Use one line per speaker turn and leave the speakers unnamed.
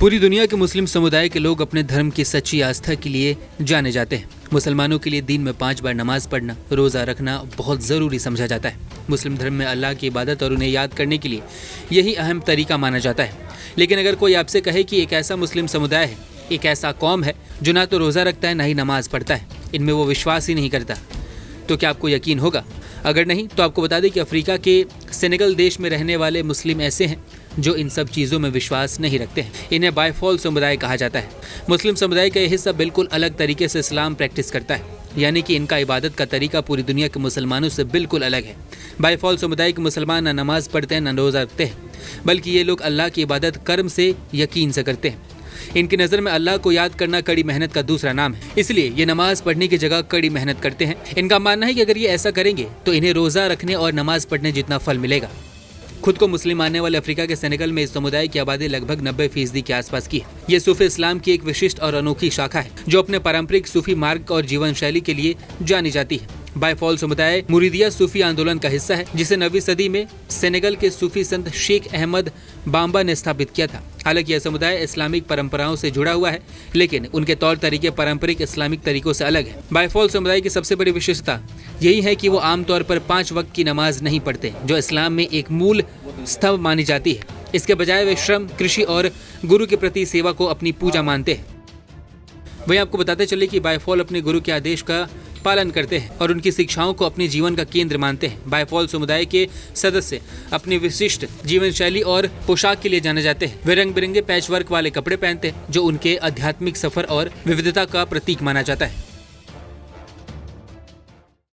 पूरी दुनिया के मुस्लिम समुदाय के लोग अपने धर्म की सच्ची आस्था के लिए जाने जाते हैं। मुसलमानों के लिए दिन में 5 बार नमाज पढ़ना, रोज़ा रखना बहुत ज़रूरी समझा जाता है। मुस्लिम धर्म में अल्लाह की इबादत और उन्हें याद करने के लिए यही अहम तरीका माना जाता है। लेकिन अगर कोई आपसे कहे कि एक ऐसा मुस्लिम समुदाय है, एक ऐसा कौम है जो ना तो रोज़ा रखता है ना ही नमाज पढ़ता है, इनमें वो विश्वास ही नहीं करता, तो क्या आपको यकीन होगा? अगर नहीं तो आपको बता दें कि अफ्रीका के सेनेगल देश में रहने वाले मुस्लिम ऐसे हैं जो इन सब चीज़ों में विश्वास नहीं रखते हैं। इन्हें बायफॉल समुदाय कहा जाता है। मुस्लिम समुदाय का यह हिस्सा बिल्कुल अलग तरीके से इस्लाम प्रैक्टिस करता है, यानी कि इनका इबादत का तरीका पूरी दुनिया के मुसलमानों से बिल्कुल अलग है। बायफॉल समुदाय के मुसलमान न नमाज पढ़ते हैं न रोज़ा रखते हैं, बल्कि ये लोग अल्लाह की इबादत कर्म से, यकीन से करते हैं। इनकी नज़र में अल्लाह को याद करना कड़ी मेहनत का दूसरा नाम है, इसलिए ये नमाज पढ़ने की जगह कड़ी मेहनत करते हैं। इनका मानना है कि अगर ये ऐसा करेंगे तो इन्हें रोज़ा रखने और नमाज पढ़ने जितना फल मिलेगा। खुद को मुस्लिम मानने वाले अफ्रीका के सेनेगल में इस समुदाय की आबादी लगभग 90% के आसपास की है। ये सूफी इस्लाम की एक विशिष्ट और अनोखी शाखा है जो अपने पारंपरिक सूफी मार्ग और जीवन शैली के लिए जानी जाती है। बायफॉल समुदाय मुरीदिया सूफी आंदोलन का हिस्सा है, जिसे 9वीं सदी में सेनेगल के सूफी संत शेख अहमद बाम्बा ने स्थापित किया था। हालांकि यह समुदाय इस्लामिक परंपराओं से जुड़ा हुआ है, लेकिन उनके तौर तरीके पारंपरिक इस्लामिक तरीकों से अलग है। बायफॉल समुदाय की सबसे बड़ी विशेषता यही है कि वो आमतौर पर 5 वक्त की नमाज नहीं पढ़ते, जो इस्लाम में एक मूल स्तंभ मानी जाती है। इसके बजाय वे श्रम, कृषि और गुरु के प्रति सेवा को अपनी पूजा मानते हैं। वहीं आपको बताते चले कि बायफॉल अपने गुरु के आदेश का पालन करते हैं और उनकी शिक्षाओं को अपने जीवन का केंद्र मानते हैं। बायफॉल समुदाय के सदस्य अपनी विशिष्ट जीवन शैली और पोशाक के लिए जाने जाते हैं। वे रंग बिरंगे पैच वर्क वाले कपड़े पहनते हैं, जो उनके आध्यात्मिक सफर और विविधता का प्रतीक माना जाता है।